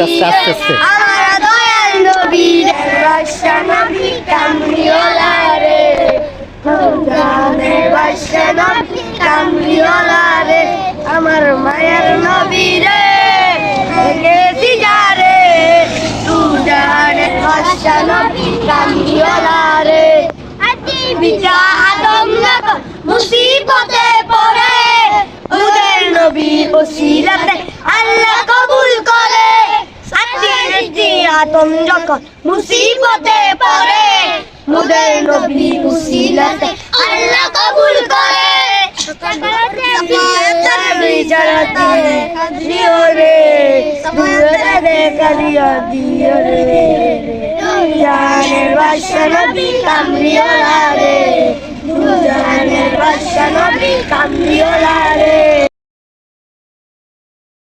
আস্তে আস্তে আস্তে। আমার দয়াল নবীর বাদশা নবী কামলিওয়ালা রে, জানের বাদশা নবী কামলিওয়ালা রে, আমার মায়ের নবী রে গেছি যারে, জানের বাদশা নবী কামলিওয়ালা রে। বিটা আদম যখন মুসিবতে পড়ে, ওদের নবীর ওসিলাতে আল্লাহ কবুল করে। আদম যখন মুসিবতে পড়ে, ওদের নবীর ওসিলাতে আল্লাহ কবুল করে। দিও রে দেখা দিও রে, জানের বাদশা নবী কামলিওয়ালা রে, জানের বাদশা নবী কামলিওয়ালা রে।